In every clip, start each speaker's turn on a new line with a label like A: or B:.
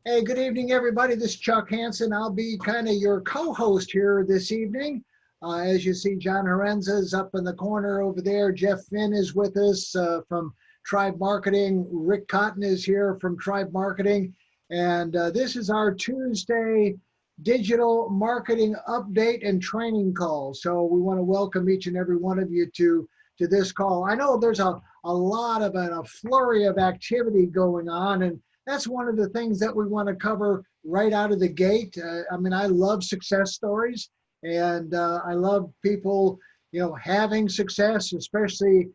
A: Hey, good evening, everybody. This is Chuck Hanson. I'll be kind of your co-host here this evening. As you see, John Horenza is up in the corner over there. Jefffenn is with us from Tribe Marketing. Rick Cotton is here from Tribe Marketing. And this is our Tuesday digital marketing update and training call. So we want to welcome each and every one of you to this call. I know there's a lot of a flurry of activity going on, and that's one of the things that we want to cover right out of the gate. I mean, I love success stories, and I love people, having success, especially,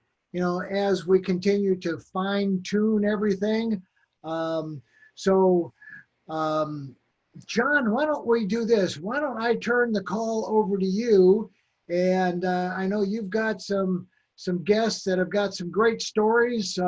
A: as we continue to fine tune everything. Um, so, John, why don't we do this? Why don't I turn the call over to you? And I know you've got some guests that have got some great stories.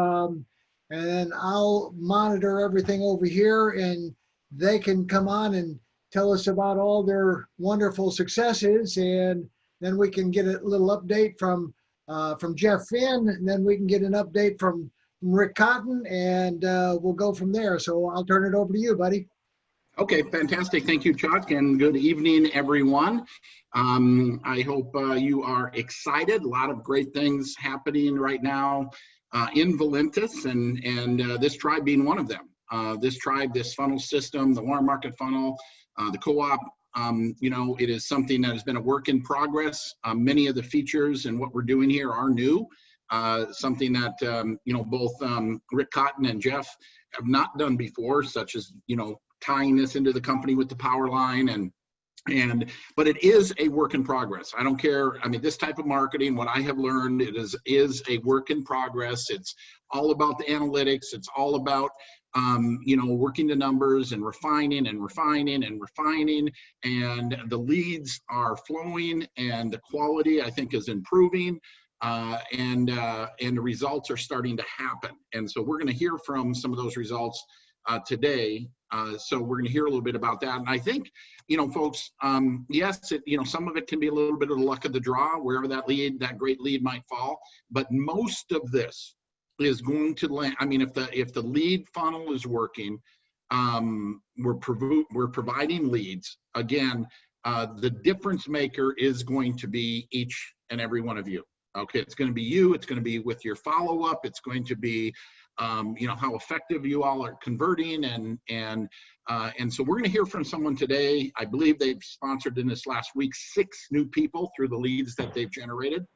A: And I'll monitor everything over here, and they can come on and tell us about all their wonderful successes, and then we can get a little update from Jefffenn, and then we can get an update from Rick Cotton, and we'll go from there. So I'll turn it over to you, buddy.
B: Okay, fantastic. Thank you, Chuck, and good evening, everyone. I hope you are excited. A lot of great things happening right now in Valentis, and this tribe being one of them. This tribe, this funnel system, the warm market funnel, the co-op, it is something that has been a work in progress. Many of the features and what we're doing here are new. Something that, both Rick Cotton and Jeff have not done before, such as, tying this into the company with the power line but it is a work in progress. I don't care. I mean, this type of marketing, what I have learned, it is a work in progress. It's all about the analytics. It's all about, working the numbers and refining and refining and refining. And the leads are flowing, and the quality, I think, is improving. And the results are starting to happen. And so we're going to hear from some of those results today. So we're going to hear a little bit about that. And I think, folks, yes, some of it can be a little bit of the luck of the draw, wherever that great lead might fall. But most of this is going to land. I mean, if the lead funnel is working, we're providing leads. Again, the difference maker is going to be each and every one of you. Okay, it's going to be you. It's going to be with your follow-up. It's going to be how effective you all are converting, and so we're going to hear from someone today. I believe they've sponsored in this last week 6 new people through the leads that they've generated,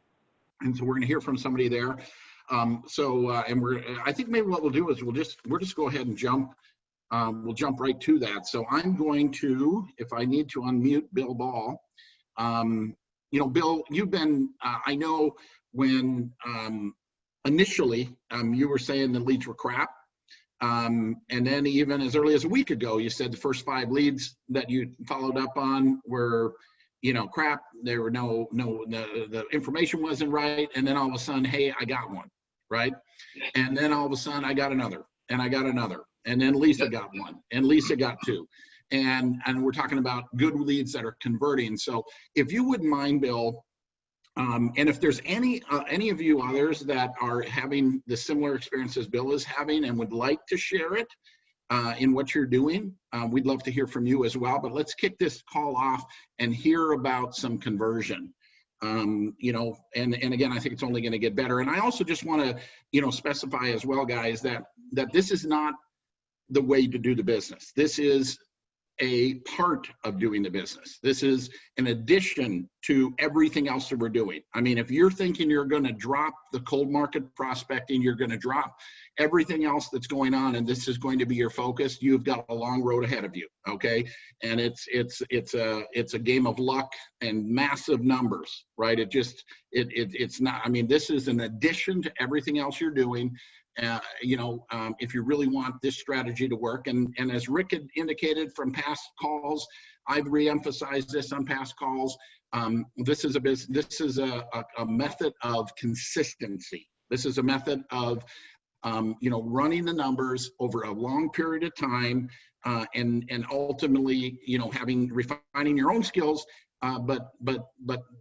B: and so we're going to hear from somebody there. I think maybe what we'll do is we'll just go ahead and jump. We'll jump right to that. So I'm going to, if I need to, unmute Bill Ball. Bill, you've been, I know when initially you were saying the leads were crap. And then even as early as a week ago, you said the first 5 leads that you followed up on were, crap. There were the information wasn't right. And then all of a sudden, hey, I got one, right? And then all of a sudden I got another, and I got another. And then Lisa got one, and Lisa got 2. And we're talking about good leads that are converting. So if you wouldn't mind, Bill, and if there's any of you others that are having the similar experiences Bill is having and would like to share it in what you're doing, we'd love to hear from you as well. But let's kick this call off and hear about some conversion. And again, I think it's only going to get better. And I also just want to, specify as well, guys, that this is not the way to do the business. This is a part of doing the business. This is an addition to everything else that we're doing. I mean, if you're thinking you're going to drop the cold market prospecting, you're going to drop everything else that's going on, and this is going to be your focus, you've got a long road ahead of you. Okay. And it's a game of luck and massive numbers, right? It's not, I mean, this is an addition to everything else you're doing. If you really want this strategy to work, and as Rick had indicated from past calls, I've re-emphasized this on past calls. This is a method of consistency. This is a method of running the numbers over a long period of time, and ultimately refining your own skills, but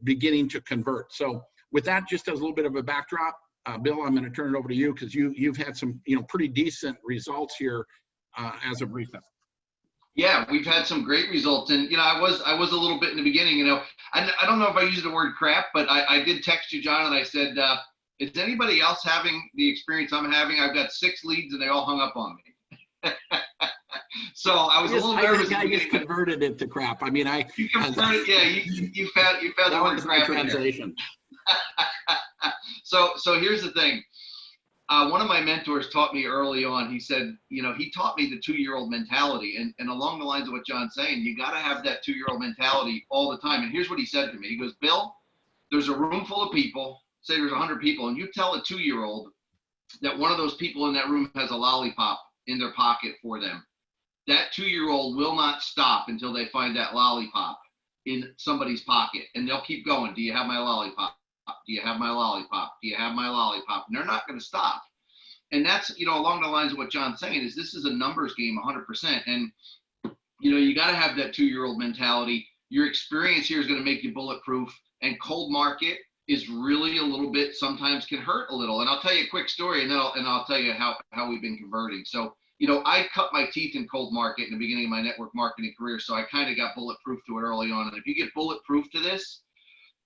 B: beginning to convert. So with that, just as a little bit of a backdrop, Bill, I'm going to turn it over to you because you've had some pretty decent results here as of recent.
C: Yeah, we've had some great results, and I was a little bit in the beginning. I don't know if I used the word crap, but I did text you, John, and I said, "Is anybody else having the experience I'm having? I've got 6 leads, and they all hung up on me." So I was a little nervous.
B: I just converted it to crap. I mean,
C: you converted, yeah, you found the word crap in there.
B: Translation.
C: So here's the thing. One of my mentors taught me early on. He said, he taught me the 2-year-old mentality, and along the lines of what John's saying, you got to have that 2-year-old mentality all the time. And here's what he said to me. He goes, Bill, there's a room full of people, say there's 100 people, and you tell a 2-year-old that one of those people in that room has a lollipop in their pocket for them. That 2-year-old will not stop until they find that lollipop in somebody's pocket, and they'll keep going. Do you have my lollipop? Do you have my lollipop? Do you have my lollipop? And they're not going to stop. And that's, along the lines of what John's saying, is this is a numbers game 100%. And, you got to have that 2-year-old mentality. Your experience here is going to make you bulletproof, and cold market is really a little bit, sometimes can hurt a little. And I'll tell you a quick story, and then I'll tell you how we've been converting. So, I cut my teeth in cold market in the beginning of my network marketing career. So I kind of got bulletproof to it early on. And if you get bulletproof to this,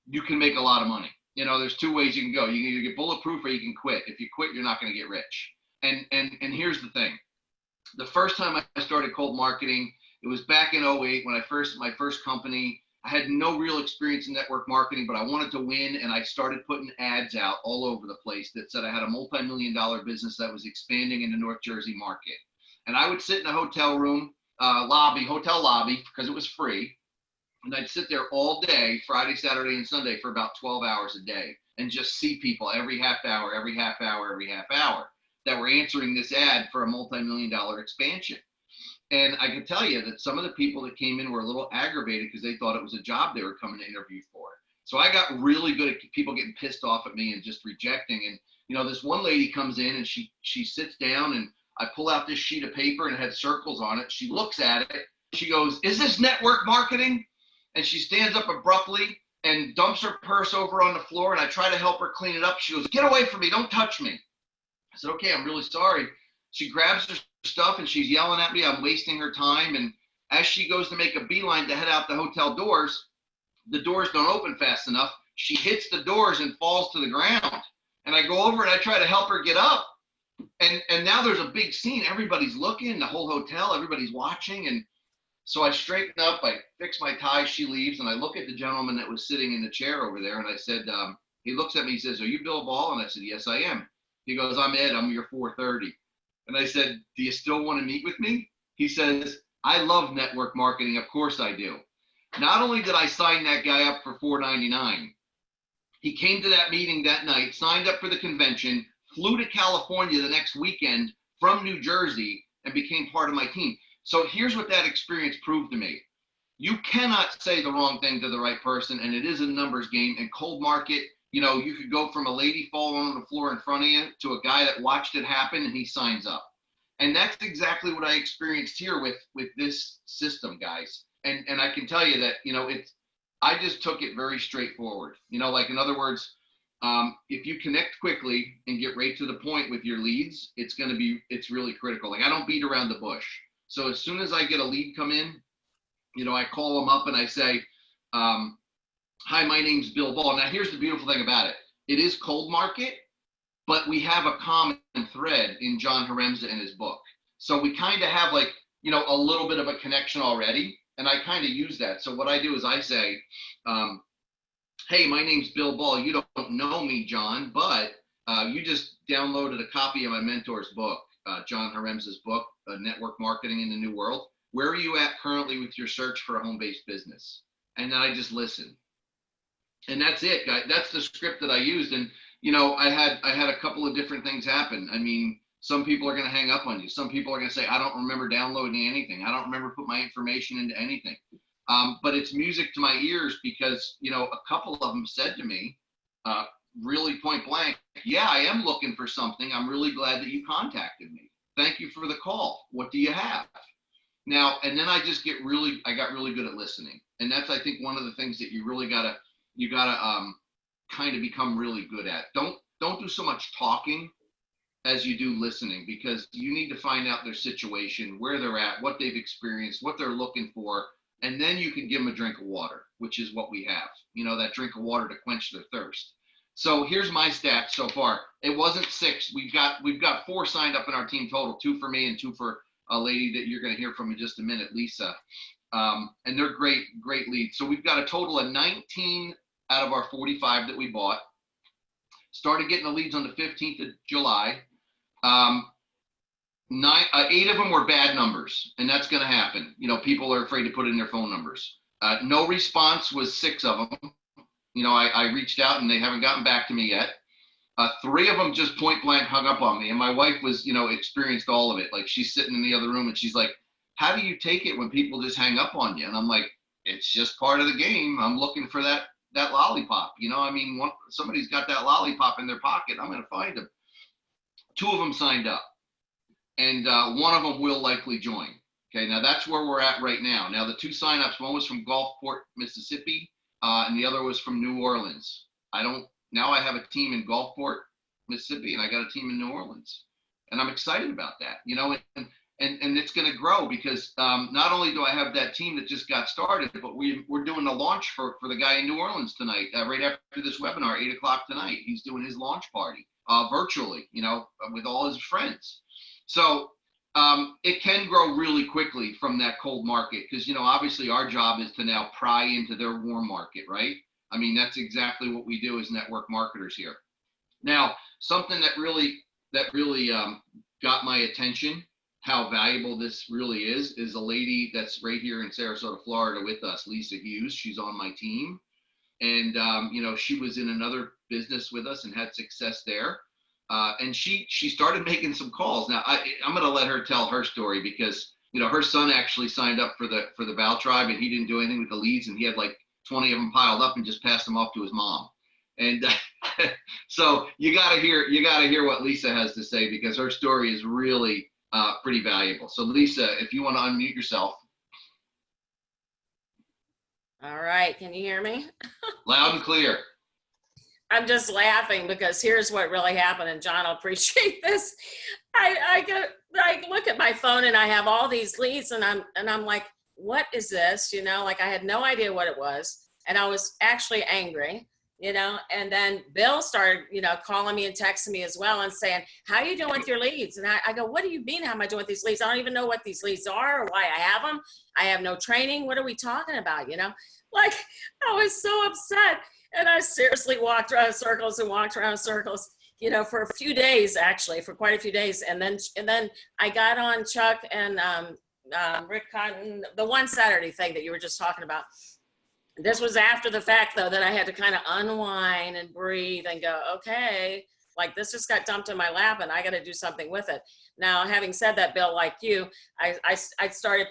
C: you can make a lot of money. There's 2 ways you can go. You can either get bulletproof or you can quit. If you quit, you're not going to get rich. And here's the thing. The first time I started cold marketing, it was back in 2008 when my first company. I had no real experience in network marketing, but I wanted to win, and I started putting ads out all over the place that said I had a multi-million-dollar business that was expanding in the North Jersey market. And I would sit in a hotel room, hotel lobby, because it was free. And I'd sit there all day, Friday, Saturday, and Sunday, for about 12 hours a day, and just see people every half hour that were answering this ad for a multi-million-dollar expansion. And I can tell you that some of the people that came in were a little aggravated because they thought it was a job they were coming to interview for. So I got really good at people getting pissed off at me and just rejecting. And, this one lady comes in and she sits down, and I pull out this sheet of paper and it had circles on it. She looks at it. She goes, "Is this network marketing?" And she stands up abruptly and dumps her purse over on the floor. And I try to help her clean it up. She goes, "Get away from me. Don't touch me." I said, "Okay, I'm really sorry." She grabs her stuff and she's yelling at me. I'm wasting her time. And as she goes to make a beeline to head out the hotel doors, the doors don't open fast enough. She hits the doors and falls to the ground. And I go over and I try to help her get up. And now there's a big scene. Everybody's looking, the whole hotel, everybody's watching. And so I straighten up, I fix my tie, she leaves, and I look at the gentleman that was sitting in the chair over there, and I said, he looks at me, he says, "Are you Bill Ball?" And I said, "Yes, I am." He goes, "I'm Ed, I'm your 430. And I said, "Do you still want to meet with me?" He says, "I love network marketing, of course I do." Not only did I sign that guy up for $4.99, he came to that meeting that night, signed up for the convention, flew to California the next weekend from New Jersey, and became part of my team. So here's what that experience proved to me. You cannot say the wrong thing to the right person, and it is a numbers game. And cold market, you could go from a lady falling on the floor in front of you to a guy that watched it happen and he signs up. And that's exactly what I experienced here with this system, guys. And I can tell you that, I just took it very straightforward. Like, in other words, if you connect quickly and get right to the point with your leads, it's really critical. Like, I don't beat around the bush. So as soon as I get a lead come in, I call them up and I say, "Hi, my name's Bill Ball." Now, here's the beautiful thing about it. It is cold market, but we have a common thread in John Haremza and his book. So we kind of have a little bit of a connection already. And I kind of use that. So what I do is I say, "Hey, my name's Bill Ball. You don't know me, John, but you just downloaded a copy of my mentor's book, John Haremza's book, Network Marketing in the New World. Where are you at currently with your search for a home-based business?" And then I just listen. And that's it, guys. That's the script that I used. And, I had a couple of different things happen. I mean, some people are going to hang up on you. Some people are going to say, "I don't remember downloading anything. I don't remember putting my information into anything." But it's music to my ears because, a couple of them said to me, really point blank, "Yeah, I am looking for something. I'm really glad that you contacted me. Thank you for the call. What do you have?" Now, and then I got really good at listening. And that's, I think, one of the things that you really gotta kind of become really good at. Don't do so much talking as you do listening, because you need to find out their situation, where they're at, what they've experienced, what they're looking for, and then you can give them a drink of water, which is what we have, that drink of water to quench their thirst. So here's my stats so far. It wasn't 6. We've got 4 signed up in our team total, 2 for me and 2 for a lady that you're going to hear from in just a minute, Lisa. And they're great leads. So we've got a total of 19 out of our 45 that we bought. Started getting the leads on the 15th of July. 8 of them were bad numbers, and that's going to happen. People are afraid to put in their phone numbers. No response was 6 of them. I reached out and they haven't gotten back to me yet. 3 of them just point blank hung up on me, and my wife was, experienced all of it. Like, she's sitting in the other room and she's like, "How do you take it when people just hang up on you?" And I'm like, "It's just part of the game. I'm looking for that lollipop. Somebody's got that lollipop in their pocket. I'm going to find them." 2 of them signed up, and 1 of them will likely join. Okay, now that's where we're at right now. Now, the 2 signups, one was from Gulfport, Mississippi, and the other was from New Orleans. Now I have a team in Gulfport, Mississippi, and I got a team in New Orleans, and I'm excited about that. And it's going to grow, because not only do I have that team that just got started, but we're doing a launch for the guy in New Orleans tonight, right after this webinar, 8 o'clock tonight. He's doing his launch party virtually, with all his friends. So it can grow really quickly from that cold market, because, obviously our job is to now pry into their warm market, right? I mean, that's exactly what we do as network marketers here. Now, something that really got my attention, how valuable this really is a lady that's right here in Sarasota, Florida with us, Lisa Hughes. She's on my team. And, she was in another business with us and had success there. And she started making some calls. Now, I'm going to let her tell her story, because, her son actually signed up for the Val Tribe, and he didn't do anything with the leads, and he had like 20 of them piled up and just passed them off to his mom. And so you got to hear what Lisa has to say, because her story is really pretty valuable. So Lisa, if you want to unmute yourself.
D: All right, can you hear me?
C: Loud and clear.
D: I'm just laughing, because here's what really happened, and John will appreciate this. I look at my phone and I have all these leads, and I'm like, what is this? Like, I had no idea what it was, and I was actually angry. And then Bill started, calling me and texting me as well and saying, "How are you doing with your leads?" And I go, "What do you mean, how am I doing with these leads? I don't even know what these leads are or why I have them. I have no training. What are we talking about?" Like, I was so upset. And I seriously walked around in circles for a few days, actually, for quite a few days. And then I got on Chuck and Rick Cotton, the one Saturday thing that you were just talking about. This was after the fact, though, that I had to kind of unwind and breathe and go, okay, like, this just got dumped in my lap and I got to do something with it. Now, having said that, Bill, like you, I started,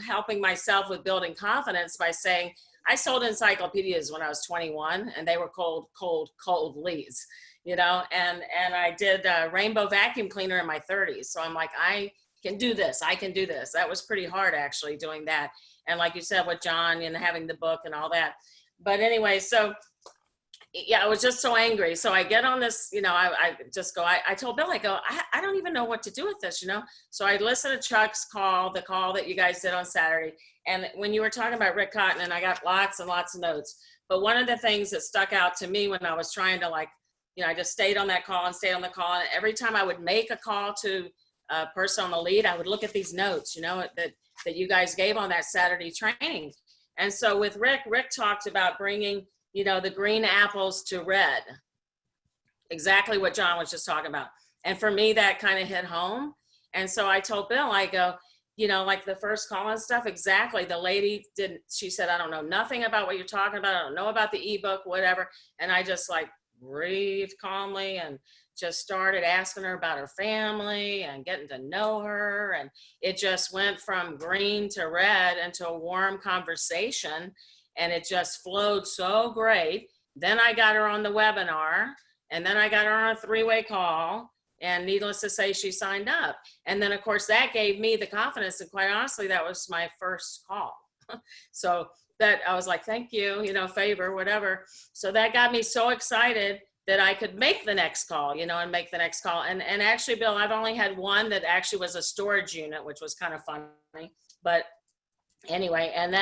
D: helping myself with building confidence by saying, I sold encyclopedias when I was 21, and they were cold leads, and I did a rainbow vacuum cleaner in my 30s. So I'm like, I can do this. That was pretty hard, actually, doing that. And like you said, with John and having the book and all that. But anyway, so yeah, I was just so angry. So I get on this, I told Bill, I go, I don't even know what to do with this, So I listened to Chuck's call, the call that you guys did on Saturday. And when you were talking about Rick Cotton, and I got lots and lots of notes. But one of the things that stuck out to me when I was trying to, I just stayed on that call and stayed on the call. And every time I would make a call to a person on the lead, I would look at these notes, that you guys gave on that Saturday training. And so with Rick talked about bringing, the green apples to red. Exactly what John was just talking about. And for me, that kind of hit home. And so I told Bill, I go, like the first call and stuff, exactly. The lady she said, "I don't know nothing about what you're talking about. I don't know about the ebook, whatever." And I just breathed calmly and just started asking her about her family and getting to know her. And it just went from green to red into a warm conversation. And it just flowed so great. Then I got her on the webinar, and then I got her on a 3-way call. And needless to say, she signed up. And then, of course, that gave me the confidence. And quite honestly, that was my first call. So that I was like, thank you, favor, whatever. So that got me so excited that I could make the next call, and make the next call. And actually, Bill, I've only had one that actually was a storage unit, which was kind of funny. But anyway, and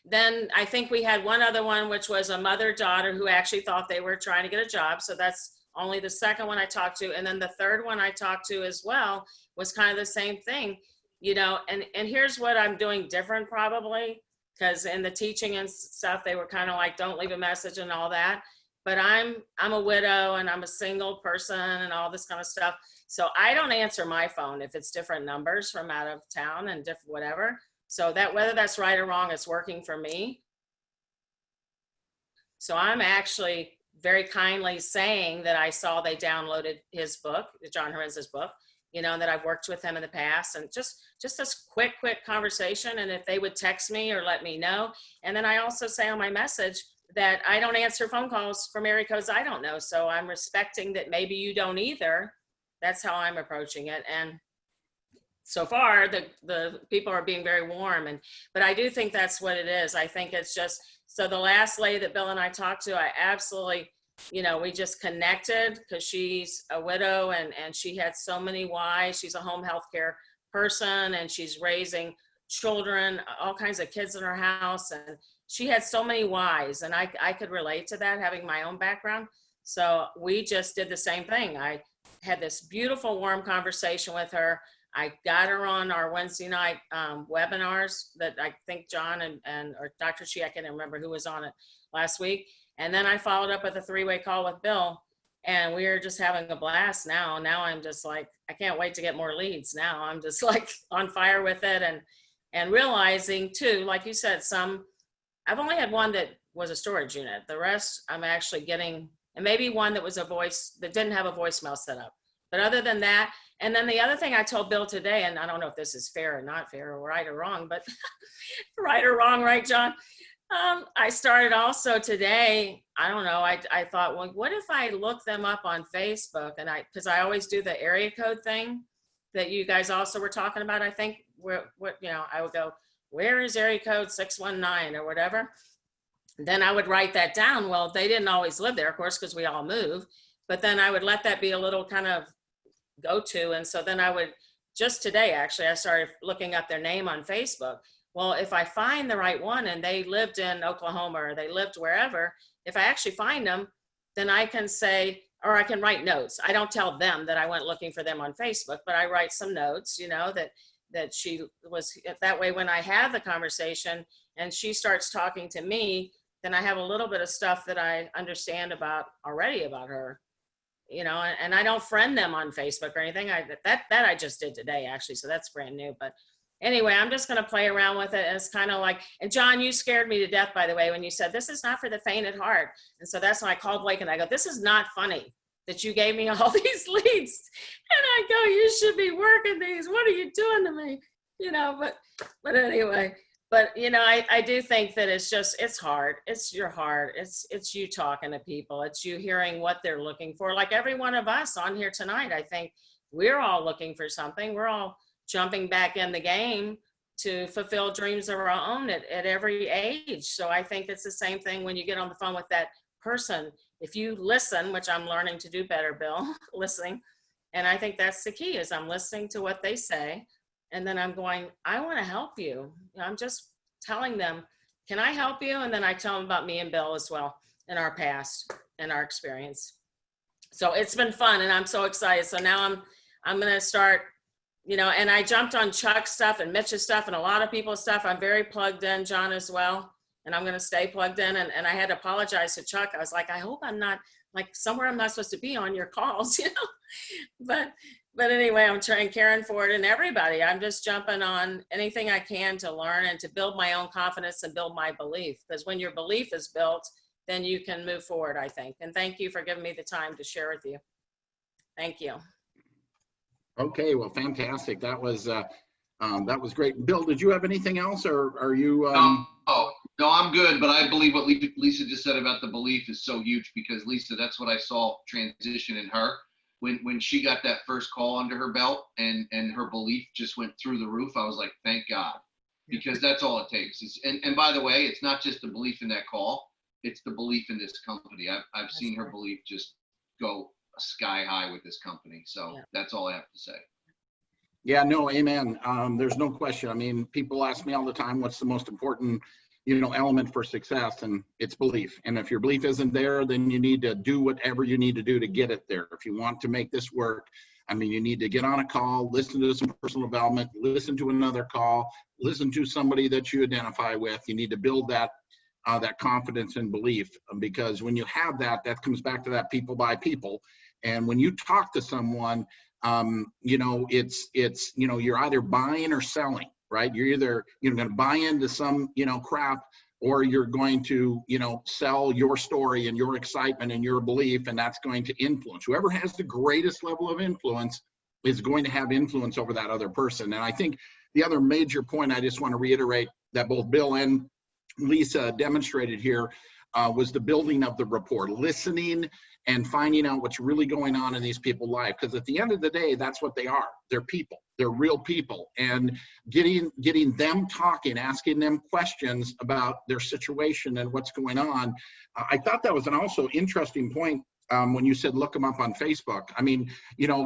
D: then I think we had one other one, which was a mother-daughter who actually thought they were trying to get a job. So that's only the second one I talked to. And then the third one I talked to as well was kind of the same thing, and here's what I'm doing different probably, because in the teaching and stuff, they were kind of like, don't leave a message and all that. But I'm a widow and I'm a single person and all this kind of stuff. So I don't answer my phone if it's different numbers from out of town and different whatever. So that whether that's right or wrong, it's working for me. So I'm actually very kindly saying that I saw they downloaded his book, John Herenza's book, and that I've worked with him in the past, and just this quick conversation. And if they would text me or let me know. And then I also say on my message that I don't answer phone calls from area codes I don't know. So I'm respecting that maybe you don't either. That's how I'm approaching it. And so far the people are being very warm, but I do think that's what it is. I think it's just, so the last lady that Bill and I talked to, I absolutely, we just connected because she's a widow and she had so many whys. She's a home health care person and she's raising children, all kinds of kids in her house. And she had so many whys, and I could relate to that, having my own background. So we just did the same thing. I had this beautiful, warm conversation with her. I got her on our Wednesday night webinars that I think John and or Dr. Chi, I can't remember who was on it last week. And then I followed up with a 3-way call with Bill, and we are just having a blast now. Now I'm just like, I can't wait to get more leads. Now I'm just like on fire with it, and realizing too, like you said, I've only had one that was a storage unit. The rest I'm actually getting, and maybe one that was that didn't have a voicemail set up. But other than that, and then the other thing I told Bill today, and I don't know if this is fair or not fair or right or wrong, but right or wrong, right, John? I started also today, I don't know, I thought, well, what if I look them up on Facebook? And because I always do the area code thing that you guys also were talking about, I think, I would go, where is area code 619 or whatever? Then I would write that down. Well, they didn't always live there, of course, because we all move. But then I would let that be a little kind of go-to. And so then I would, just today, actually, I started looking up their name on Facebook. Well, if I find the right one and they lived in Oklahoma or they lived wherever, if I actually find them, then I can say, or I can write notes. I don't tell them that I went looking for them on Facebook, but I write some notes, that she was that way. When I have the conversation and she starts talking to me, then I have a little bit of stuff that I understand already about her, and I don't friend them on Facebook or anything. That I just did today, actually. So that's brand new. But anyway, I'm just going to play around with it. And it's kind of like, and John, you scared me to death, by the way, when you said, this is not for the faint at heart. And so that's when I called Blake and I go, this is not funny that you gave me all these leads. And I go, you should be working these. What are you doing to me? But anyway, I do think that it's hard. It's your heart. It's you talking to people. It's you hearing what they're looking for. Like every one of us on here tonight, I think we're all looking for something. We're all jumping back in the game to fulfill dreams of our own at every age. So I think it's the same thing when you get on the phone with that person. If you listen, which I'm learning to do better, Bill, listening. And I think that's the key, is I'm listening to what they say. And then I'm going, I want to help you. I'm just telling them, can I help you? And then I tell them about me and Bill as well, in our past and our experience. So it's been fun and I'm so excited. So now I'm going to start, and I jumped on Chuck's stuff and Mitch's stuff and a lot of people's stuff. I'm very plugged in, John, as well. And I'm going to stay plugged in. And I had to apologize to Chuck. I was like, I hope I'm not like somewhere I'm not supposed to be on your calls, But anyway, I'm trying Karen Ford and everybody. I'm just jumping on anything I can to learn and to build my own confidence and build my belief. Because when your belief is built, then you can move forward, I think. And thank you for giving me the time to share with you. Thank you.
B: Okay, well, fantastic. That was great. Bill, did you have anything else, or are you?
C: No, I'm good. But I believe what Lisa just said about the belief is so huge, because Lisa, that's what I saw transition in her when she got that first call under her belt, and her belief just went through the roof. I was like, thank God, because that's all it takes. And by the way, it's not just the belief in that call; it's the belief in this company. I've seen her belief just go sky high with this company. So
D: Yeah.
C: that's all I have to say.
B: Yeah, no, amen. There's no question. I mean, people ask me all the time, what's the most important, element for success? And it's belief. And if your belief isn't there, then you need to do whatever you need to do to get it there. If you want to make this work, I mean, you need to get on a call, listen to some personal development, listen to another call, listen to somebody that you identify with. You need to build that confidence and belief, because when you have that, that comes back to that people by people. And when you talk to someone, it's you're either buying or selling, right? You're either going to buy into some crap, or you're going to sell your story and your excitement and your belief, and that's going to influence. Whoever has the greatest level of influence is going to have influence over that other person. And I think the other major point I just want to reiterate that both Bill and Lisa demonstrated here was the building of the rapport, listening and finding out what's really going on in these people's life. Because at the end of the day, that's what they are. They're people. They're real people. And getting them talking, asking them questions about their situation and what's going on. I thought that was an also interesting point when you said look them up on Facebook. I mean,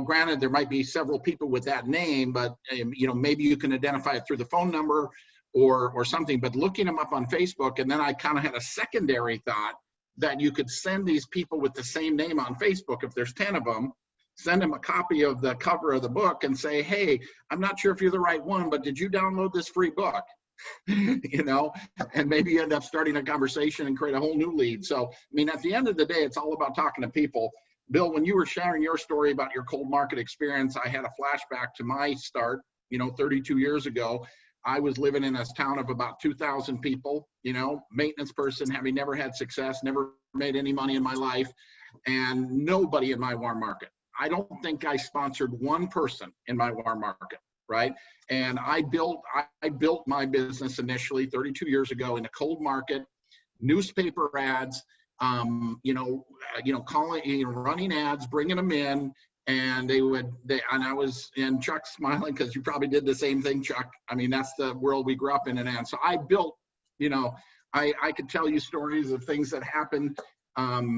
B: granted, there might be several people with that name, but maybe you can identify it through the phone number or something, but looking them up on Facebook. And then I kind of had a secondary thought that you could send these people with the same name on Facebook, if there's 10 of them, send them a copy of the cover of the book and say, hey, I'm not sure if you're the right one, but did you download this free book? And maybe you end up starting a conversation and create a whole new lead. So, I mean, at the end of the day, it's all about talking to people. Bill, when you were sharing your story about your cold market experience, I had a flashback to my start, 32 years ago. I was living in a town of about 2,000 people, maintenance person, having never had success, never made any money in my life, and nobody in my warm market. I don't think I sponsored one person in my warm market, right? And I built my business initially 32 years ago in a cold market, newspaper ads, calling, running ads, bringing them in. And and Chuck's smiling because you probably did the same thing, Chuck. I mean, that's the world we grew up in. And so I built, I could tell you stories of things that happened, but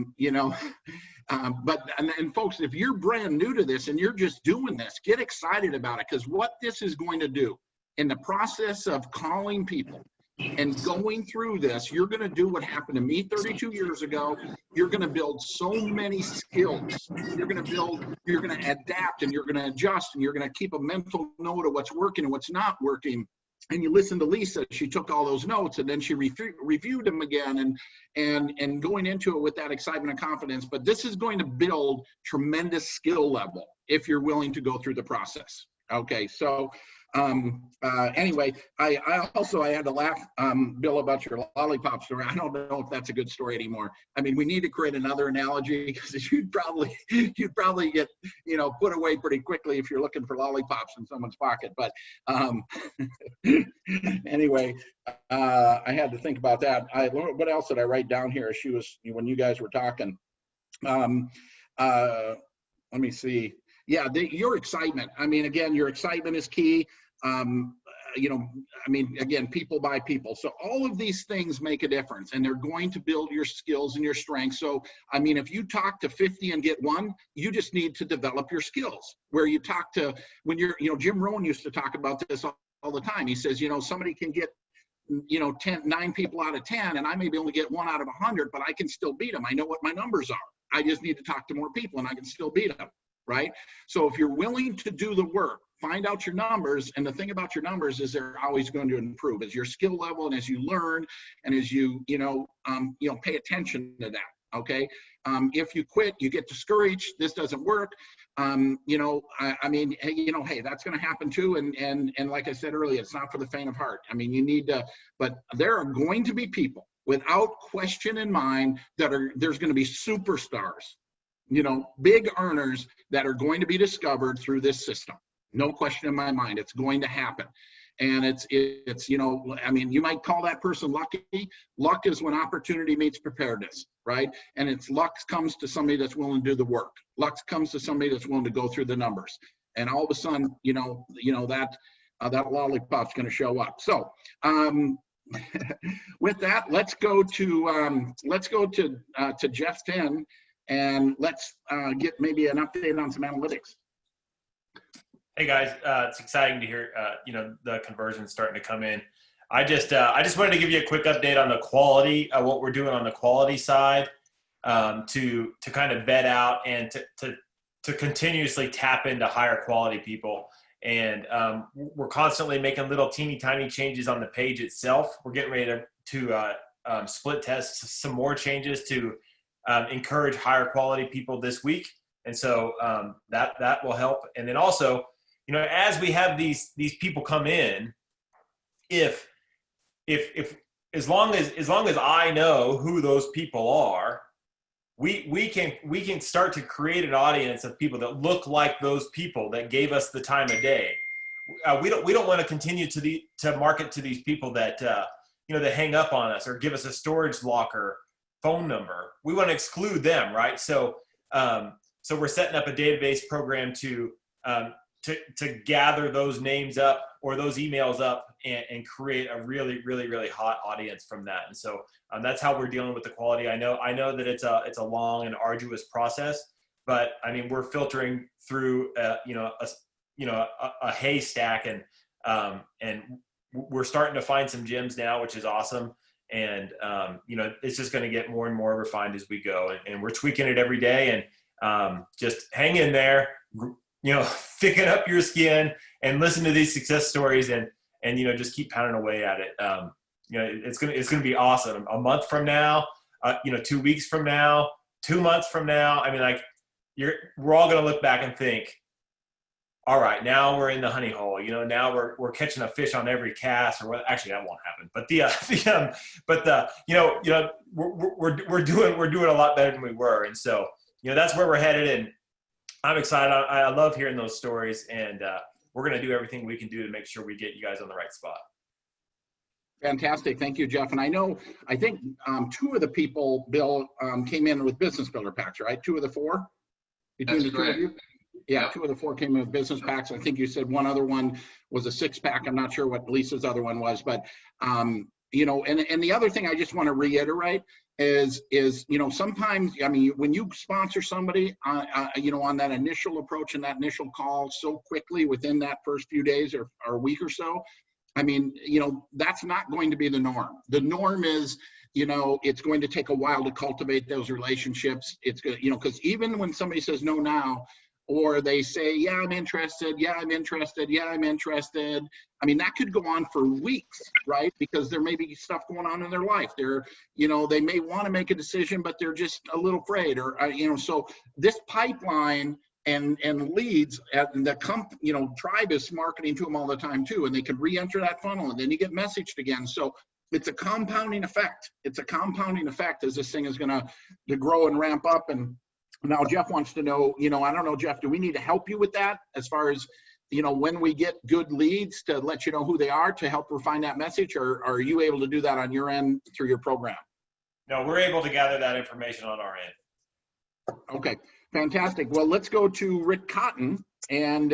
B: folks, if you're brand new to this and you're just doing this, get excited about it, because what this is going to do in the process of calling people and going through this, you're going to do what happened to me 32 years ago. You're going to build so many skills. You're going to adapt, and you're going to adjust, and you're going to keep a mental note of what's working and what's not working. And you listen to Lisa, she took all those notes, and then she reviewed them again, and going into it with that excitement and confidence. But this is going to build tremendous skill level if you're willing to go through the process. Okay, so anyway, I had to laugh, Bill, about your lollipop story. I don't know if that's a good story anymore. I mean, we need to create another analogy, because you'd probably get, put away pretty quickly if you're looking for lollipops in someone's pocket. But anyway, I had to think about that. What else did I write down here? When you guys were talking, let me see. Yeah, your excitement. I mean, again, your excitement is key. Again, people by people. So all of these things make a difference, and they're going to build your skills and your strengths. So, I mean, if you talk to 50 and get one, you just need to develop your skills. Where you talk to, when you're, Jim Rohn used to talk about this all the time. He says, somebody can get, 9 people out of 10, and I maybe only get 1 out of 100, but I can still beat them. I know what my numbers are. I just need to talk to more people, and I can still beat them. Right? So if you're willing to do the work, find out your numbers. And the thing about your numbers is they're always going to improve as your skill level, and as you learn, and as you, pay attention to that. Okay. If you quit, you get discouraged, this doesn't work. Hey, that's going to happen too. And like I said earlier, it's not for the faint of heart. I mean, you need to, but there are going to be people without question in mind there's going to be superstars, big earners that are going to be discovered through this system. No question in my mind, it's going to happen. And it's you might call that person lucky. Luck is when opportunity meets preparedness, right? And it's luck comes to somebody that's willing to do the work. Luck comes to somebody that's willing to go through the numbers. And all of a sudden, that lollipop's going to show up. So, with that, let's go to jefffenn. and let's get maybe an update on some analytics.
E: Hey guys, it's exciting to hear the conversions starting to come in. I just wanted to give you a quick update on the quality, what we're doing on the quality side, to kind of vet out and to continuously tap into higher quality people. And we're constantly making little teeny tiny changes on the page itself. We're getting ready to split test some more changes to encourage higher quality people this week. And so that will help. And then also, as we have these people come in, if as long as I know who those people are, we can start to create an audience of people that look like those people that gave us the time of day. We don't want to continue to market to these people that that hang up on us or give us a storage locker phone number. We want to exclude them, right? So we're setting up a database program to gather those names up or those emails up and create a really, really, really hot audience from that. And so that's how we're dealing with the quality. I know that it's a long and arduous process, but I mean, we're filtering through a haystack, and we're starting to find some gems now, which is awesome. And it's just going to get more and more refined as we go, and we're tweaking it every day. And just hang in there, thicken up your skin and listen to these success stories, and just keep pounding away at it. It's gonna be awesome. A month from now, 2 weeks from now, 2 months from now, I mean, we're all gonna look back and think, all right, now we're in the honey hole. Now we're catching a fish on every cast, or what? Actually, that won't happen. But we're doing a lot better than we were, and so that's where we're headed. And I'm excited. I love hearing those stories, and we're going to do everything we can do to make sure we get you guys on the right spot.
B: Fantastic. Thank you, Jeff. And I think 2 of the people, Bill, came in with business builder packs, right? 2 of the 4? Between
C: That's
B: the 2 of
C: correct.
B: you? Yeah, 2 of the 4 came in with business packs. I think you said one other one was a 6-pack. I'm not sure what Lisa's other one was, but and the other thing I just want to reiterate is sometimes, I mean, when you sponsor somebody on that initial approach and that initial call so quickly within that first few days or a week or so, I mean, that's not going to be the norm. The norm is, it's going to take a while to cultivate those relationships. It's good, because even when somebody says no now, or they say, yeah, I'm interested. Yeah, I'm interested. Yeah, I'm interested. I mean, that could go on for weeks, right? Because there may be stuff going on in their life. They may want to make a decision, but they're just a little afraid, or, so this pipeline and leads and the tribe is marketing to them all the time too, and they can re-enter that funnel, and then you get messaged again. So it's a compounding effect. It's a compounding effect as this thing is going to grow and ramp up. And now Jeff wants to know, I don't know, Jeff, do we need to help you with that as far as, when we get good leads to let you know who they are to help refine that message, or are you able to do that on your end through your program?
E: No, we're able to gather that information on our end.
B: Okay, fantastic. Well, let's go to Rick Cotton. And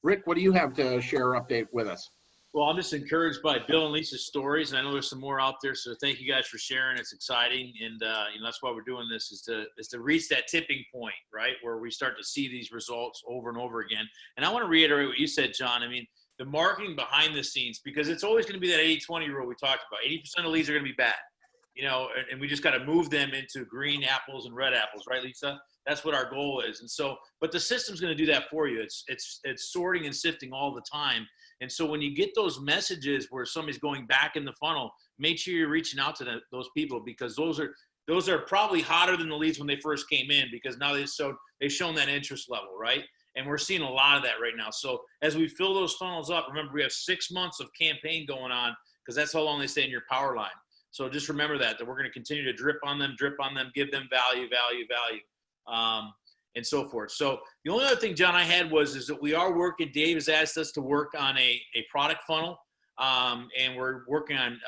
B: Rick, what do you have to share or update with us?
F: Well, I'm just encouraged by Bill and Lisa's stories, and I know there's some more out there. So thank you guys for sharing. It's exciting, and that's why we're doing this is to reach that tipping point, right, where we start to see these results over and over again. And I want to reiterate what you said, John. I mean, the marketing behind the scenes, because it's always going to be that 80-20 rule we talked about. 80% of leads are going to be bad, and we just got to move them into green apples and red apples, right, Lisa? That's what our goal is. And so, but the system's going to do that for you. It's sorting and sifting all the time. And so when you get those messages where somebody's going back in the funnel, make sure you're reaching out to those people, because those are probably hotter than the leads when they first came in, because now they've shown that interest level, right? And we're seeing a lot of that right now. So as we fill those funnels up, remember we have 6 months of campaign going on, because that's how long they stay in your power line. So just remember that we're going to continue to drip on them, give them value, and so forth. So the only other thing, John, I had is that we are working, Dave has asked us to work on a product funnel, and we're working on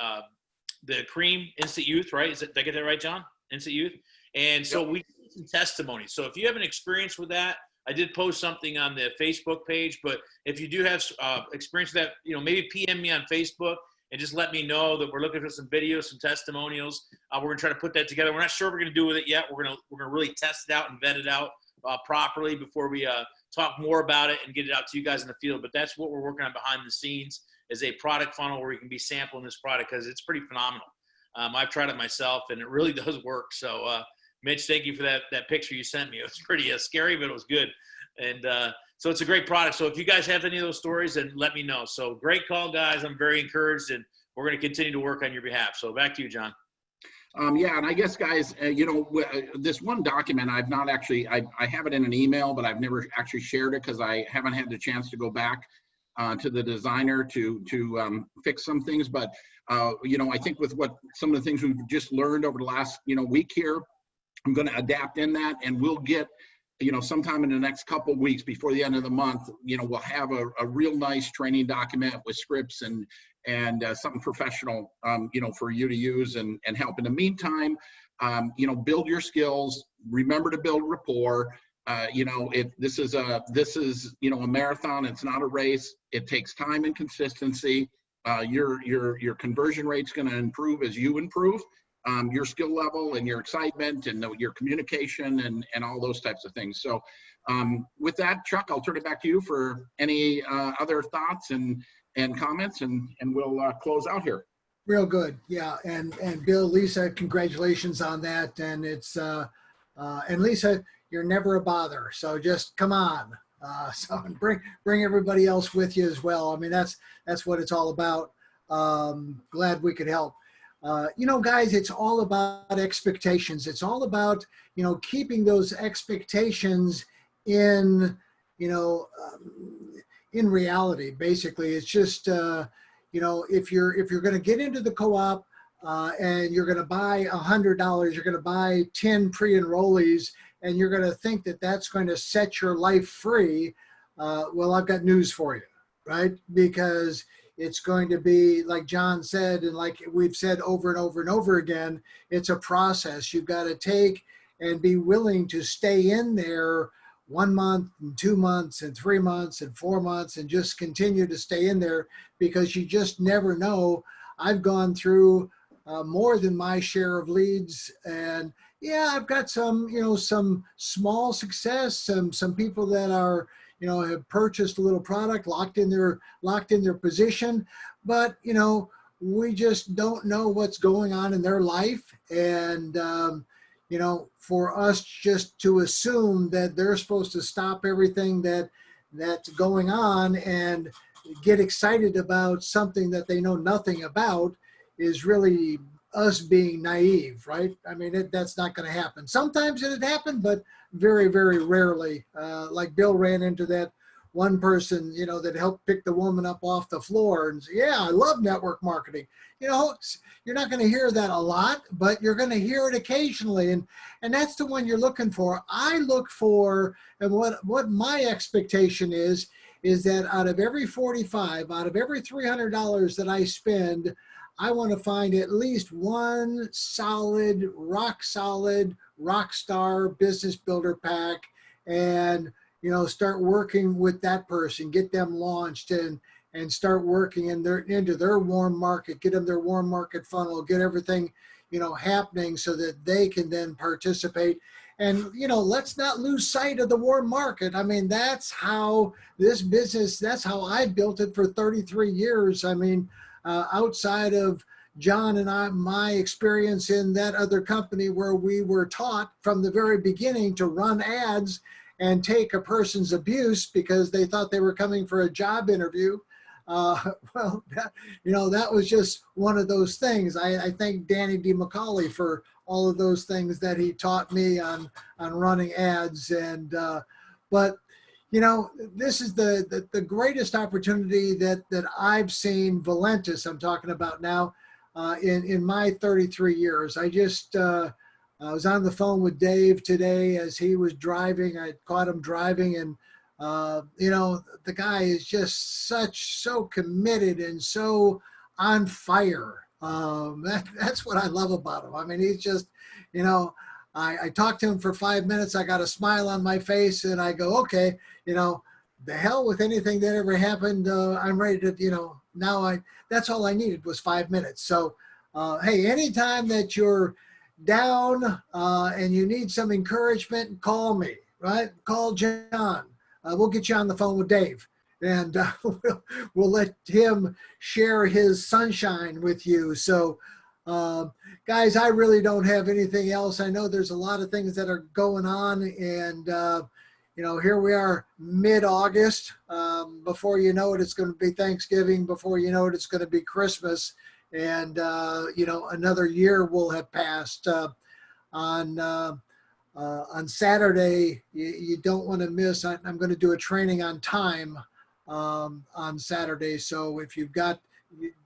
F: the cream instant youth, right? Did I get that right, John? Instant youth. And so we need some testimonies. So if you have an experience with that, I did post something on the Facebook page, but if you do have experience with that, maybe PM me on Facebook, and just let me know that we're looking for some videos, some testimonials. We're gonna try to put that together. We're not sure what we're gonna do with it yet. We're gonna really test it out and vet it out properly before we talk more about it and get it out to you guys in the field. But that's what we're working on behind the scenes, is a product funnel where we can be sampling this product, because it's pretty phenomenal. I've tried it myself and it really does work. So Mitch, thank you for that picture you sent me. It was pretty scary, but it was good. And so it's a great product. So if you guys have any of those stories, then let me know. So great call, guys. I'm very encouraged, and we're going to continue to work on your behalf. So back to you, John.
B: Yeah, and I guess, guys, this one document, I've not actually, I have it in an email, but I've never actually shared it because I haven't had the chance to go back to the designer to fix some things. But, I think with some of the things we've just learned over the last, week here, I'm going to adapt in that, and we'll get, sometime in the next couple of weeks before the end of the month, we'll have a real nice training document with scripts and something professional, for you to use and help. In the meantime, build your skills, remember to build rapport. This is a marathon. It's not a race. It takes time and consistency. Your conversion rate's going to improve as you improve. Your skill level and your excitement and your communication and all those types of things. So with that, Chuck, I'll turn it back to you for any other thoughts and comments, and we'll close out here.
A: Real good. Yeah. And Bill, Lisa, congratulations on that. And it's, and Lisa, you're never a bother. So just come on. So bring everybody else with you as well. I mean, that's what it's all about. Glad we could help. Guys, it's all about expectations. It's all about, keeping those expectations in reality. Basically, it's just, if you're going to get into the co-op and you're going to buy $100, you're going to buy 10 pre-enrollees, and you're going to think that that's going to set your life free. Well, I've got news for you, right? Because it's going to be, like John said, and like we've said over and over and over again, it's a process. You've got to take and be willing to stay in there 1 month and 2 months and 3 months and 4 months and just continue to stay in there, because you just never know. I've gone through more than my share of leads, and yeah, I've got some, some small success, some people that are, have purchased a little product, locked in their position, but we just don't know what's going on in their life. And, for us just to assume that they're supposed to stop everything that's going on and get excited about something that they know nothing about is really us being naive, right? I mean, that's not going to happen. Sometimes it happened, but very, very rarely. Like Bill ran into that one person, that helped pick the woman up off the floor and say, yeah, I love network marketing. You're not going to hear that a lot, but you're going to hear it occasionally. And that's the one you're looking for. I look for, and what my expectation is that out of every 45, out of every $300 that I spend, I want to find at least one solid, rock star business builder pack, and start working with that person, get them launched, and start working into their warm market, get them their warm market funnel, get everything happening so that they can then participate. And let's not lose sight of the warm market. I mean, that's how this business, that's how I built it for 33 years. I mean, outside of John and my experience in that other company where we were taught from the very beginning to run ads and take a person's abuse because they thought they were coming for a job interview. Well, that was just one of those things. I thank Danny D. McCauley for all of those things that he taught me on running ads. And, but this is the greatest opportunity that I've seen Valentis, I'm talking about now, in my 33 years. I was on the phone with Dave today as he was driving. I caught him driving, and the guy is just so committed and so on fire. That's what I love about him. I mean, he's just, I talked to him for 5 minutes. I got a smile on my face, and I go, okay, the hell with anything that ever happened. I'm ready to, that's all I needed was 5 minutes. So, hey, anytime that you're down and you need some encouragement, call me, right? Call John. We'll get you on the phone with Dave, and we'll let him share his sunshine with you. So, guys, I really don't have anything else. I know there's a lot of things that are going on, and here we are mid-August. Before you know it, it's going to be Thanksgiving. Before you know it, it's going to be Christmas. And, another year will have passed. On Saturday, you don't want to miss. I'm going to do a training on time on Saturday. So if you've got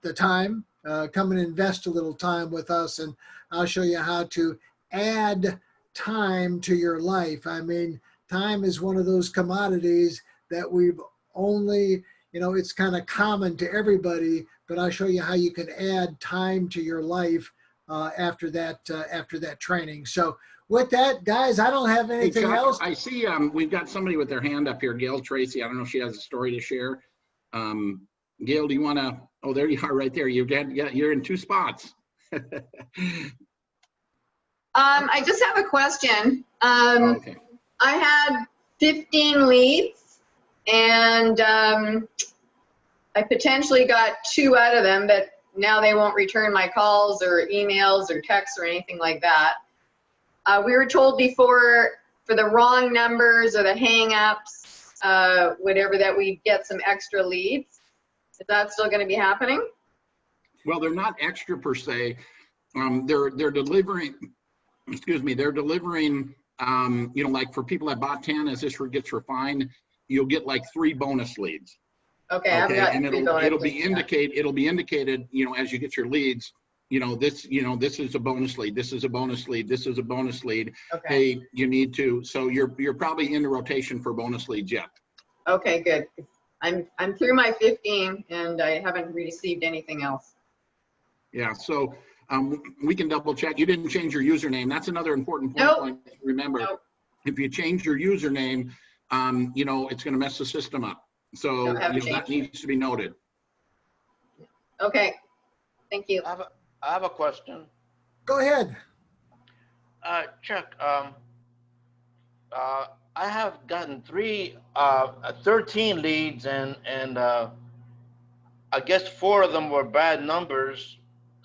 A: the time, come and invest a little time with us, and I'll show you how to add time to your life. I mean, time is one of those commodities that we've only, it's kind of common to everybody, but I'll show you how you can add time to your life after that training. So with that, guys, I don't have anything else.
B: I see we've got somebody with their hand up here, Gail Tracy. I don't know if she has a story to share. Gail, do you want to? Oh, there you are, right there. You're in 2 spots.
G: I just have a question.
B: Okay.
G: I had 15 leads, and I potentially got 2 out of them, but now they won't return my calls or emails or texts or anything like that. We were told before, for the wrong numbers or the hang-ups, whatever, that we'd get some extra leads. Is that still going to be happening?
B: Well, they're not extra per se. They're delivering, they're delivering, like for people that bought 10, as this gets refined, you'll get like 3 bonus leads.
G: Okay, I've got
B: and
G: 3 bonus
B: it'll be
G: leads,
B: it'll be indicated, as you get your leads, this is a bonus lead, this is a bonus lead, this is a bonus lead.
G: Okay.
B: Hey, you need to, so you're probably in the rotation for bonus leads yet.
G: Okay, good. I'm through my 15 and I haven't received anything else.
B: Yeah, so we can double check. You didn't change your username. That's another important point to remember.
G: Nope.
B: If you change your username, it's going to mess the system up. So that needs to be noted.
G: Okay, thank you.
H: I have a question.
A: Go ahead.
H: Chuck, I have gotten 13 leads, and I guess 4 of them were bad numbers.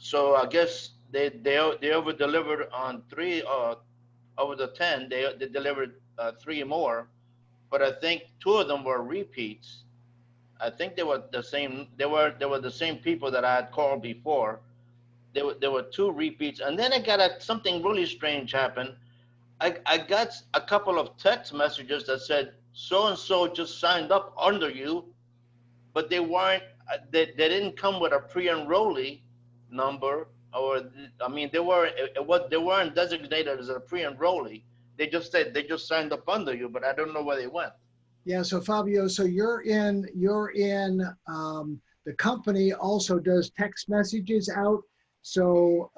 H: So I guess they over delivered on 3 over the 10. They delivered 3 more, but I think 2 of them were repeats. I think they were the same. They were the same people that I had called before. There were 2 repeats, and then I got something really strange happen. I got a couple of text messages that said so and so just signed up under you, but they weren't. They didn't come with a pre-enrollee number, or they weren't designated as a pre-enrollee. They just said they just signed up under you, but I don't know where they went.
A: Yeah, so Fabio, so you're in the company also does text messages out. So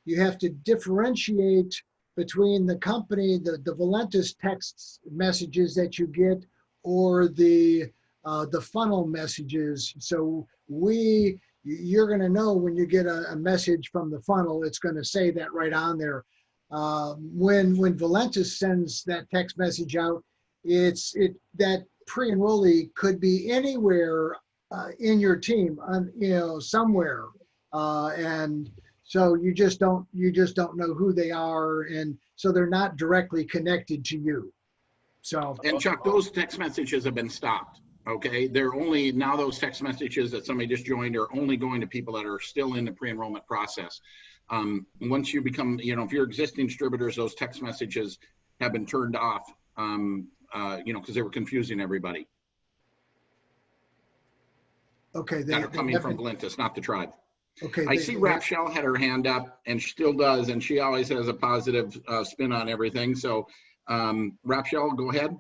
A: you have to differentiate between the company, the Valentis text messages that you get, or the funnel messages. So you're going to know when you get a message from the funnel, it's going to say that right on there. When Valentis sends that text message out, that pre-enrollee could be anywhere in your team, somewhere, and so you just don't know who they are, and so they're not directly connected to you. So,
B: and Chuck, those text messages have been stopped. Okay, they're only now, those text messages that somebody just joined are only going to people that are still in the pre-enrollment process. Once you become, if you're existing distributors, those text messages have been turned off. Because they were confusing everybody.
A: Okay,
B: that are coming from Valentis, not the tribe.
A: Okay.
B: I see Wrapshell had her hand up, and she still does, and she always has a positive spin on everything. So, Wrapshell, go ahead.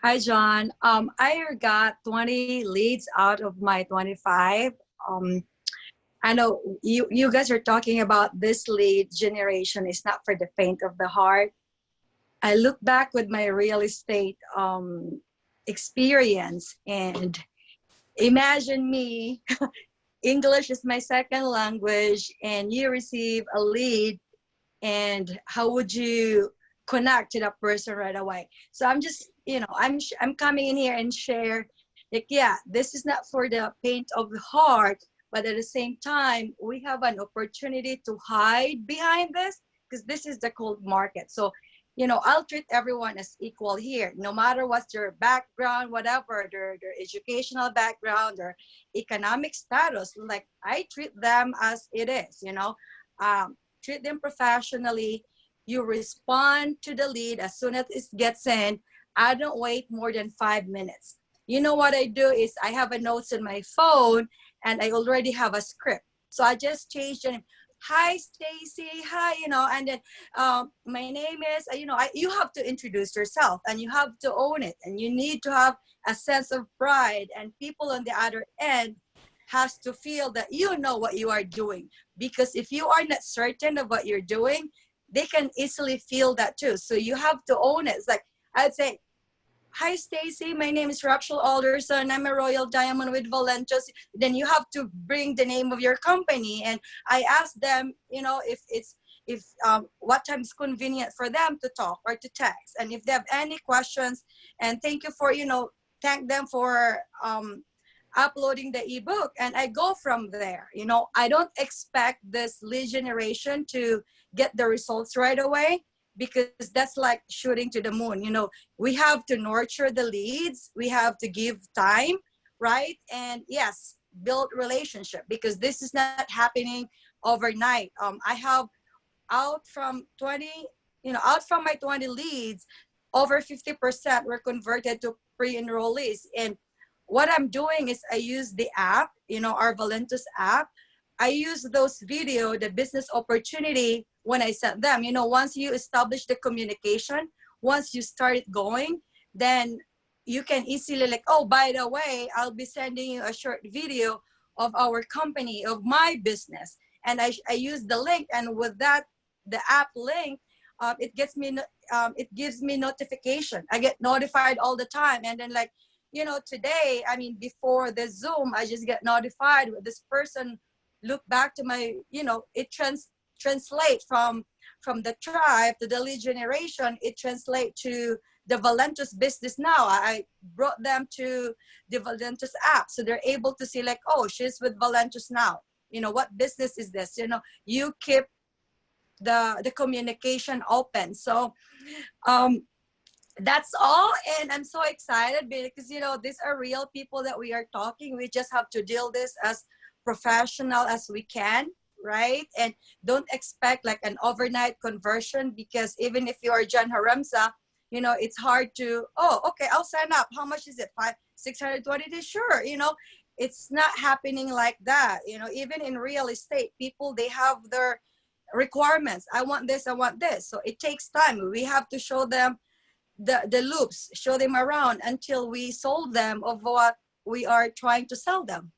I: Hi, John. I got 20 leads out of my 25. I know you guys are talking about this lead generation is not for the faint of the heart. I look back with my real estate experience, and imagine me, English is my second language, and you receive a lead, and how would you connect to that person right away? So I'm just, I'm coming in here and share, like, yeah, this is not for the paint of the heart, but at the same time, we have an opportunity to hide behind this, because this is the cold market. So, I'll treat everyone as equal here, no matter what's their background, whatever, their educational background, their economic status. Like, I treat them as it is, treat them professionally. You respond to the lead as soon as it gets in. I don't wait more than 5 minutes. You know what I do is I have a notes in my phone, and I already have a script. So I just change the name. Hi, Stacy. Hi, and then my name is, you have to introduce yourself, and you have to own it, and you need to have a sense of pride, and people on the other end has to feel that you know what you are doing. Because if you are not certain of what you're doing, they can easily feel that too. So you have to own it. It's like, I'd say, hi, Stacy, my name is Wrapshell Alderson. I'm a Royal Diamond with Valentos. Then you have to bring the name of your company. And I ask them, if what time is convenient for them to talk or to text. And if they have any questions, and thank you for, thank them for uploading the ebook. And I go from there. I don't expect this lead generation to get the results right away, because that's like shooting to the moon. We have to nurture the leads. We have to give time, right? And yes, build relationship, because this is not happening overnight. I have out from my 20 leads, over 50% were converted to pre-enrollees. And what I'm doing is I use the app, our Valentos app. I use those video, the business opportunity, when I sent them. Once you establish the communication, once you start it going, then you can easily like, oh, by the way, I'll be sending you a short video of our company, of my business. And I use the link, and with that, the app link, it gives me notification. I get notified all the time. And then like, today, before the Zoom, I just get notified with this person. Look back to my, it translate from the tribe to the lead generation. It translate to the Valentos business now. I brought them to the Valentos app, so they're able to see like, oh, she's with Valentos now. What business is this? You keep the communication open. So that's all. And I'm so excited because these are real people that we are talking. We just have to deal this as professional as we can, right? And don't expect like an overnight conversion, because even if you are John Haremsa, it's hard to, oh, okay, I'll sign up. How much is it? $620? Sure. It's not happening like that. Even in real estate, people, they have their requirements. I want this, I want this. So it takes time. We have to show them the loops, show them around until we sold them of what we are trying to sell them.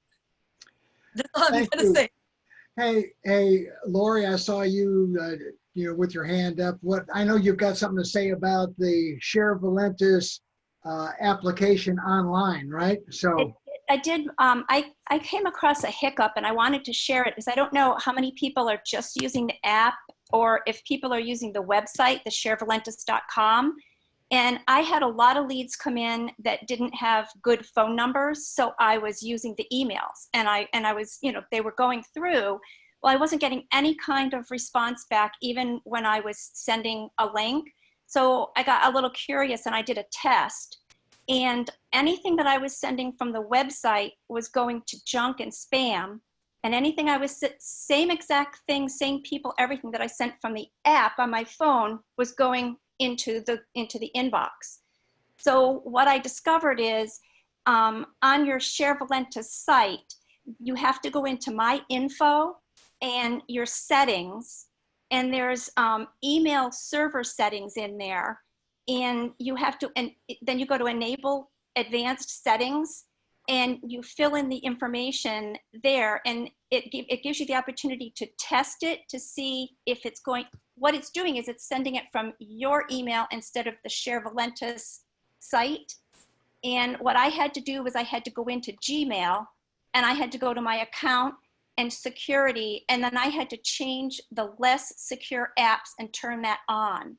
I: That's all I'm gonna say.
A: Hey, Lori, I saw you, with your hand up. I know you've got something to say about the Share Valentos application online, right? So
J: I did. I came across a hiccup, and I wanted to share it because I don't know how many people are just using the app or if people are using the website, the sharevalentos.com. And I had a lot of leads come in that didn't have good phone numbers. So I was using the emails, and I was, they were going through. Well, I wasn't getting any kind of response back, even when I was sending a link. So I got a little curious, and I did a test. And anything that I was sending from the website was going to junk and spam. And anything I was, same exact thing, same people, everything that I sent from the app on my phone was going into the inbox. So what I discovered is on your Share Valentos site, you have to go into My Info and your settings, and there's email server settings in there, and you have to, and then you go to Enable Advanced Settings, and you fill in the information there, and it gives you the opportunity to test it to see if it's going. What it's doing is it's sending it from your email instead of the Share Valentos site. And what I had to do was I had to go into Gmail and I had to go to my account and security. And then I had to change the less secure apps and turn that on.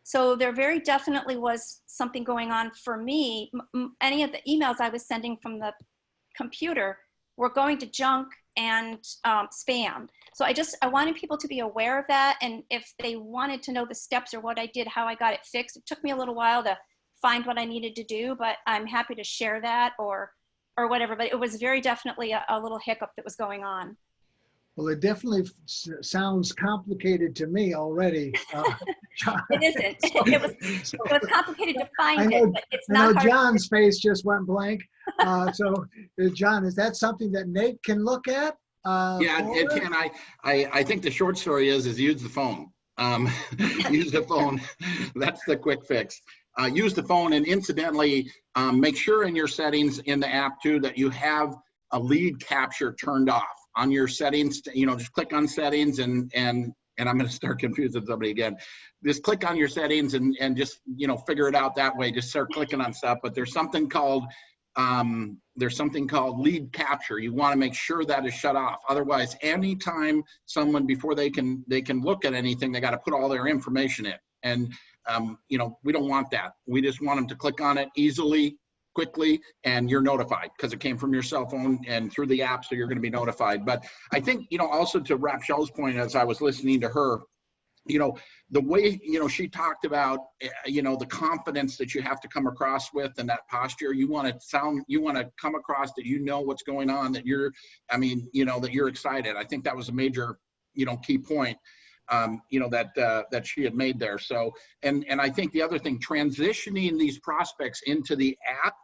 J: So there very definitely was something going on for me. Any of the emails I was sending from the computer were going to junk and spam. So I wanted people to be aware of that. And if they wanted to know the steps or what I did, how I got it fixed, it took me a little while to find what I needed to do, but I'm happy to share that or whatever. But it was very definitely a little hiccup that was going on.
A: Well, it definitely sounds complicated to me already.
J: It isn't. It was complicated to find it, but it's not
A: I know
J: hard.
A: John's face just went blank. So, John, is that something that Nate can look at?
B: Yeah, it can. I think the short story is use the phone. Use the phone. That's the quick fix. Use the phone, and incidentally, make sure in your settings in the app too that you have a lead capture turned off on your settings. Just click on settings and I'm going to start confusing somebody again. Just click on your settings and just figure it out that way. Just start clicking on stuff. But there's something called lead capture. You want to make sure that is shut off. Otherwise, anytime someone, before they can look at anything, they got to put all their information in. And we don't want that. We just want them to click on it easily, quickly, and you're notified because it came from your cell phone and through the app, so you're going to be notified. But I think, also to wrapshell's point, as I was listening to her, the way, she talked about, the confidence that you have to come across with and that posture, you want to come across that what's going on, that that you're excited. I think that was a major, key point, that she had made there. So, and I think the other thing, transitioning these prospects into the app,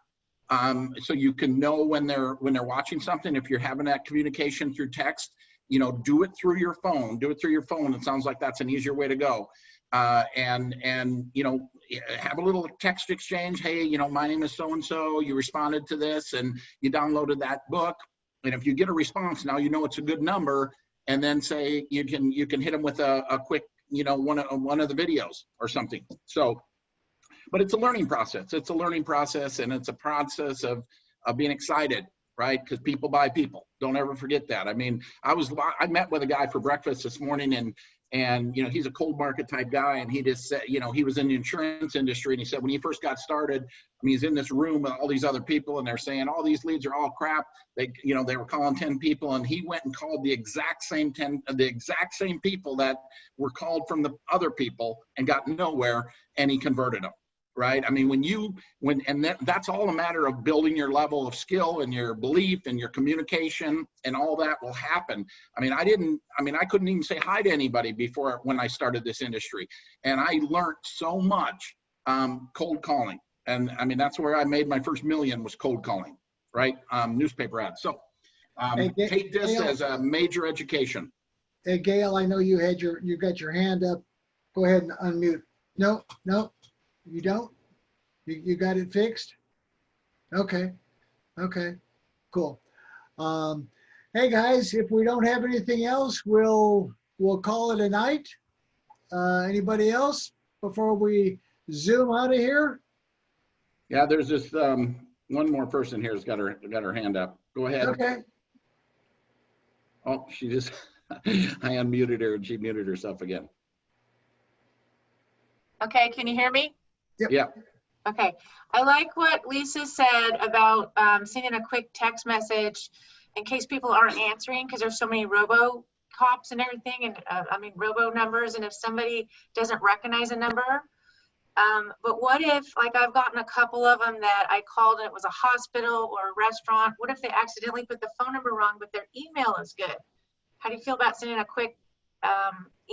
B: so you can know when they're watching something. If you're having that communication through text, do it through your phone. It sounds like that's an easier way to go. And have a little text exchange. Hey, my name is so-and-so. You responded to this and you downloaded that book. And if you get a response, now it's a good number. And then say you can hit them with a quick, one of the videos or something. So, but it's a learning process. And it's a process of being excited, right? Because people buy people. Don't ever forget that. I mean, I met with a guy for breakfast this morning, and he's a cold market type guy, and he just said, he was in the insurance industry, and he said when he first got started, he's in this room with all these other people, and they're saying all these leads are all crap. They were calling 10 people, and he went and called the exact same people that were called from the other people and got nowhere, and he converted them. Right? I mean, that's all a matter of building your level of skill and your belief and your communication, and all that will happen. I mean, I couldn't even say hi to anybody before when I started this industry. And I learned so much cold calling. And I mean, that's where I made my first million, was cold calling, right? Newspaper ads. So take this as a major education.
A: Hey, Gail, I know you got your hand up. Go ahead and unmute. No. You don't? You got it fixed? Okay, cool. Hey guys, if we don't have anything else, we'll call it a night. Anybody else before we zoom out of here?
B: Yeah, there's this one more person here who's got her hand up. Go ahead.
A: Okay.
B: Oh, she just I unmuted her and she muted herself again.
K: Okay, can you hear me?
A: Yep.
B: Yeah.
K: Okay. I like what Lisa said about sending a quick text message in case people aren't answering, because there's so many robo cops and everything, and robo numbers, and if somebody doesn't recognize a number. But what if, like, I've gotten a couple of them that I called and it was a hospital or a restaurant. What if they accidentally put the phone number wrong, but their email is good? How do you feel about sending a quick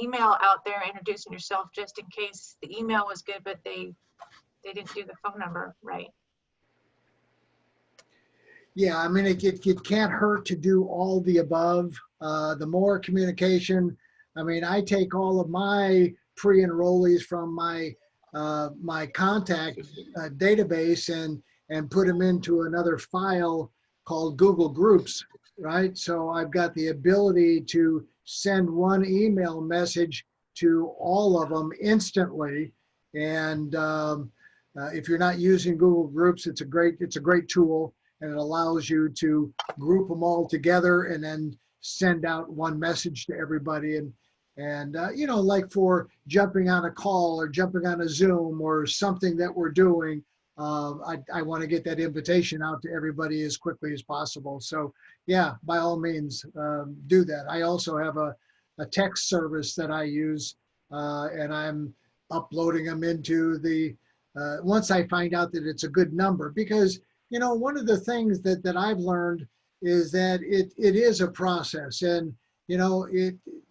K: email out there introducing yourself, just in case the email was good, but they didn't do the phone number right?
A: Yeah, I mean, it can't hurt to do all the above. The more communication, I mean, I take all of my pre-enrollees from my contact database and put them into another file called Google Groups, right? So I've got the ability to send one email message to all of them instantly. And if you're not using Google Groups, it's a great tool, and it allows you to group them all together and then send out one message to everybody. And you know, like for jumping on a call or jumping on a Zoom or something that we're doing, I want to get that invitation out to everybody as quickly as possible. So yeah, by all means, do that. I also have a text service that I use, and I'm uploading them into the, once I find out that it's a good number, because, you know, one of the things that I've learned is that it is a process, and, you know,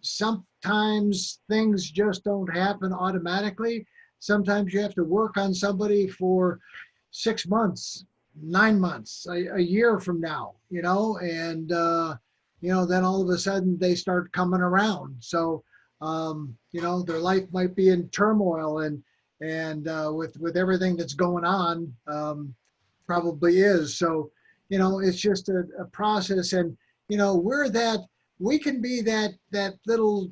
A: sometimes things just don't happen automatically. Sometimes you have to work on somebody for 6 months, 9 months, a year from now, you know, and, you know, then all of a sudden they start coming around. So, you know, their life might be in turmoil, and with everything that's going on, probably is. So, you know, it's just a process, and, you know, we can be that little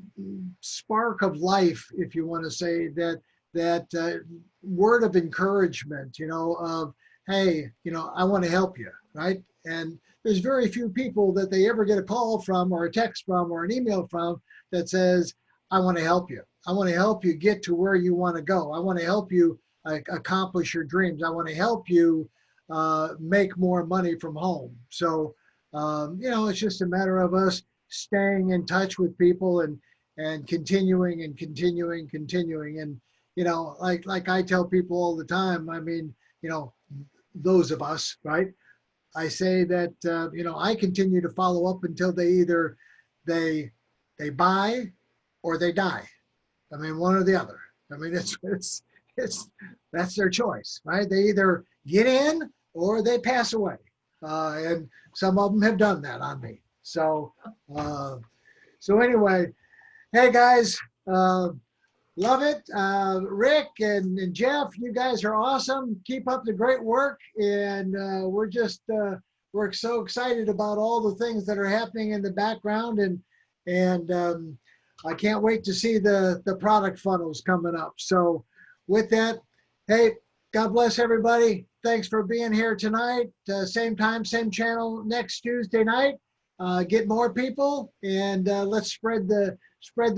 A: spark of life, if you want to say that word of encouragement, you know, of, hey, you know, I want to help you, right? And there's very few people that they ever get a call from or a text from or an email from that says, I want to help you. I want to help you get to where you want to go. I want to help you accomplish your dreams. I want to help you make more money from home. So, you know, it's just a matter of us staying in touch with people and continuing. And, you know, like I tell people all the time, I mean, you know, those of us, right? I say that, you know, I continue to follow up until they buy or they die. I mean, one or the other. I mean, it's that's their choice, right? They either get in or they pass away. And some of them have done that on me. So, so anyway, hey guys, love it. Rick and Jeff, you guys are awesome. Keep up the great work. And we're so excited about all the things that are happening in the background. And I can't wait to see the product funnels coming up. So with that, hey, God bless everybody. Thanks for being here tonight. Same time, same channel next Tuesday night. Get more people, and let's spread the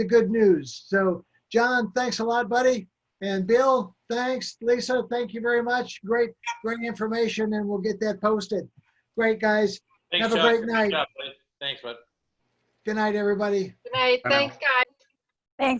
A: good news. So John, thanks a lot, buddy. And Bill, thanks. Lisa, thank you very much. Great information, and we'll get that posted. Great, guys.
F: Thanks,
A: Have a
F: Chuck.
A: great night.
F: Good job, buddy. Thanks, bud.
A: Good night, everybody.
K: Good night.
B: Bye now.
K: Thanks, guys.
I: Thanks.